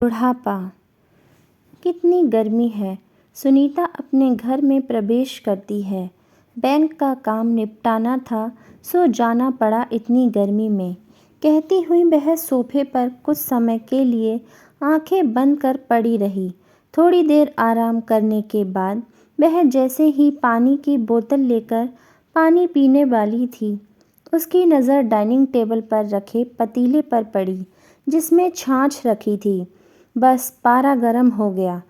बुढ़ापा। कितनी गर्मी है। सुनीता अपने घर में प्रवेश करती है। बैंक का काम निपटाना था, सो जाना पड़ा इतनी गर्मी में, कहती हुई वह सोफे पर कुछ समय के लिए आंखें बंद कर पड़ी रही। थोड़ी देर आराम करने के बाद वह जैसे ही पानी की बोतल लेकर पानी पीने वाली थी, उसकी नज़र डाइनिंग टेबल पर रखे पतीले पर पड़ी जिसमें छाछ रखी थी। बस पारा गर्म हो गया।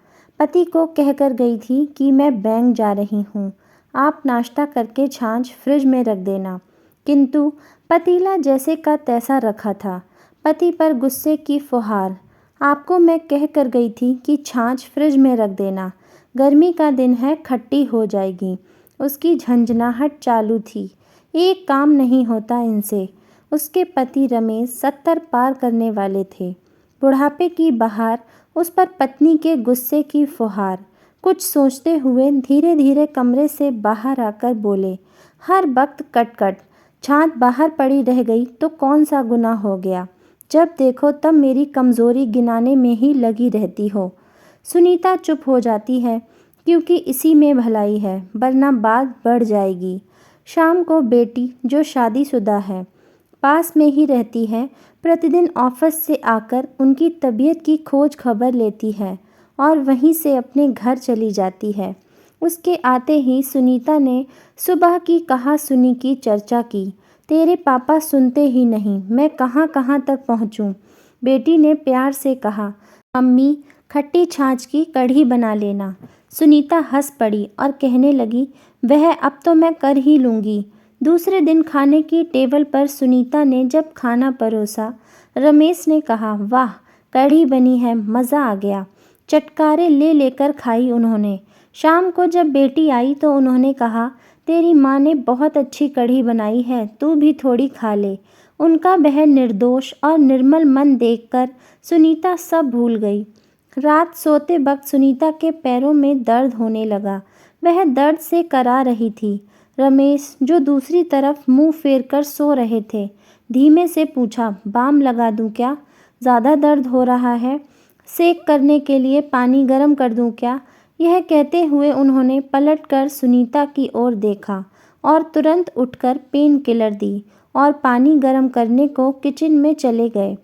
पति को कहकर गई थी कि मैं बैंक जा रही हूँ, आप नाश्ता करके छाछ फ्रिज में रख देना, किंतु पतीला जैसे का तैसा रखा था। पति पर गुस्से की फुहार। आपको मैं कह कर गई थी कि छाछ फ्रिज में रख देना, गर्मी का दिन है, खट्टी हो जाएगी। उसकी झंझनाहट चालू थी। एक काम नहीं होता इनसे। उसके पति रमेश 70 पार करने वाले थे। बुढ़ापे की बहार, उस पर पत्नी के गुस्से की फुहार। कुछ सोचते हुए धीरे धीरे कमरे से बाहर आकर बोले, हर वक्त कट-कट, छाछ बाहर पड़ी रह गई तो कौन सा गुनाह हो गया। जब देखो तब मेरी कमज़ोरी गिनाने में ही लगी रहती हो। सुनीता चुप हो जाती है, क्योंकि इसी में भलाई है, वरना बात बढ़ जाएगी। शाम को बेटी, जो शादीशुदा है, पास में ही रहती है, प्रतिदिन ऑफिस से आकर उनकी तबीयत की खोज खबर लेती है और वहीं से अपने घर चली जाती है। उसके आते ही सुनीता ने सुबह की कहा सुनी की चर्चा की। तेरे पापा सुनते ही नहीं, मैं कहाँ कहाँ तक पहुँचूँ। बेटी ने प्यार से कहा, मम्मी खट्टी छाछ की कढ़ी बना लेना। सुनीता हंस पड़ी और कहने लगी, वह अब तो मैं कर ही लूँगी। दूसरे दिन खाने की टेबल पर सुनीता ने जब खाना परोसा, रमेश ने कहा, वाह कढ़ी बनी है, मज़ा आ गया। चटकारे ले लेकर खाई उन्होंने। शाम को जब बेटी आई तो उन्होंने कहा, तेरी माँ ने बहुत अच्छी कढ़ी बनाई है, तू भी थोड़ी खा ले। उनका वह निर्दोष और निर्मल मन देखकर सुनीता सब भूल गई। रात सोते वक्त सुनीता के पैरों में दर्द होने लगा। वह दर्द से करा रही थी। रमेश, जो दूसरी तरफ मुंह फेर कर सो रहे थे, धीमे से पूछा, बाम लगा दूं क्या? ज़्यादा दर्द हो रहा है? सेक करने के लिए पानी गर्म कर दूं क्या? यह कहते हुए उन्होंने पलटकर सुनीता की ओर देखा और तुरंत उठकर पेन किलर दी और पानी गर्म करने को किचन में चले गए।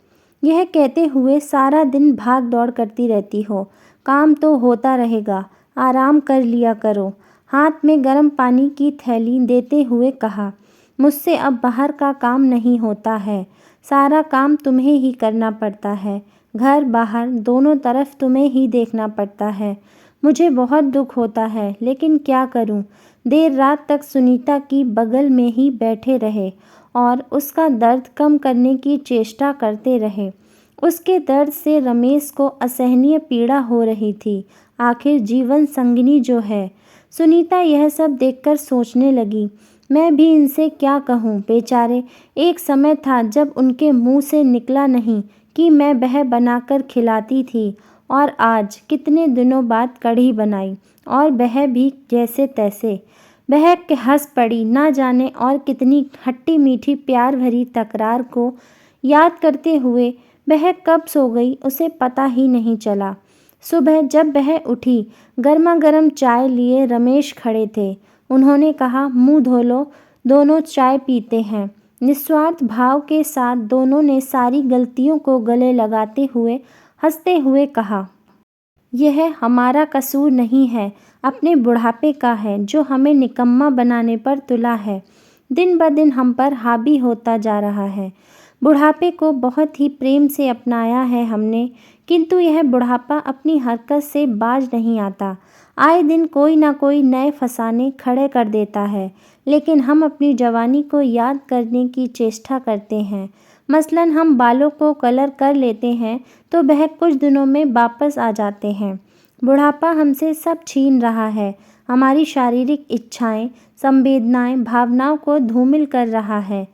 यह कहते हुए, सारा दिन भाग दौड़ करती रहती हो, काम तो होता रहेगा, आराम कर लिया करो। हाथ में गर्म पानी की थैली देते हुए कहा, मुझसे अब बाहर का काम नहीं होता है, सारा काम तुम्हें ही करना पड़ता है, घर बाहर दोनों तरफ तुम्हें ही देखना पड़ता है। मुझे बहुत दुख होता है, लेकिन क्या करूं। देर रात तक सुनीता की बगल में ही बैठे रहे और उसका दर्द कम करने की चेष्टा करते रहे। उसके दर्द से रमेश को असहनीय पीड़ा हो रही थी। आखिर जीवन संगिनी जो है। सुनीता यह सब देखकर सोचने लगी, मैं भी इनसे क्या कहूँ, बेचारे। एक समय था जब उनके मुंह से निकला नहीं कि मैं वह बनाकर खिलाती थी, और आज कितने दिनों बाद कढ़ी बनाई, और वह भी जैसे तैसे। वह हंस पड़ी। ना जाने और कितनी खट्टी मीठी प्यार भरी तकरार को याद करते हुए वह कब सो गई उसे पता ही नहीं चला। सुबह जब वह उठी, गर्मा गर्म चाय लिए रमेश खड़े थे। उन्होंने कहा, मुंह धो लो, दोनों चाय पीते हैं। निस्वार्थ भाव के साथ दोनों ने सारी गलतियों को गले लगाते हुए हंसते हुए कहा, यह हमारा कसूर नहीं है, अपने बुढ़ापे का है, जो हमें निकम्मा बनाने पर तुला है, दिन ब दिन हम पर हावी होता जा रहा है। बुढ़ापे को बहुत ही प्रेम से अपनाया है हमने, किंतु यह बुढ़ापा अपनी हरकत से बाज नहीं आता। आए दिन कोई ना कोई नए फसाने खड़े कर देता है, लेकिन हम अपनी जवानी को याद करने की चेष्टा करते हैं। मसलन हम बालों को कलर कर लेते हैं तो वह कुछ दिनों में वापस आ जाते हैं। बुढ़ापा हमसे सब छीन रहा है, हमारी शारीरिक इच्छाएं, संवेदनाएं, भावनाओं को धूमिल कर रहा है,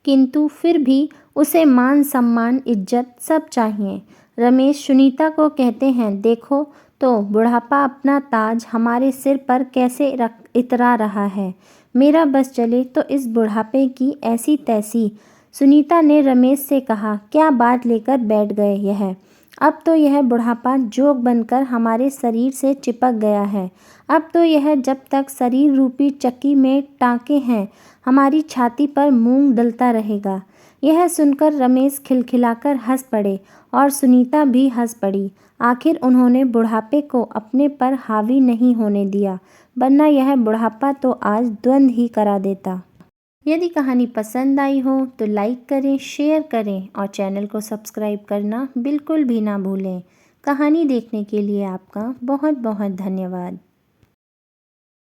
किंतु फिर भी उसे मान सम्मान, इज्जत सब चाहिए। रमेश सुनीता को कहते हैं, देखो तो बुढ़ापा अपना ताज हमारे सिर पर कैसे इतरा रहा है। मेरा बस चले तो इस बुढ़ापे की ऐसी तैसी। सुनीता ने रमेश से कहा, क्या बात लेकर बैठ गए यह? अब तो यह बुढ़ापा जोक बनकर हमारे शरीर से चिपक गया है। अब तो यह जब तक शरीर रूपी चक्की में टाँके हैं, हमारी छाती पर मूंग डलता रहेगा। यह सुनकर रमेश खिलखिलाकर हंस पड़े और सुनीता भी हंस पड़ी। आखिर उन्होंने बुढ़ापे को अपने पर हावी नहीं होने दिया, वरना यह बुढ़ापा तो आज द्वंद ही करा देता। यदि कहानी पसंद आई हो तो लाइक करें, शेयर करें और चैनल को सब्सक्राइब करना बिल्कुल भी ना भूलें। कहानी देखने के लिए आपका बहुत बहुत धन्यवाद।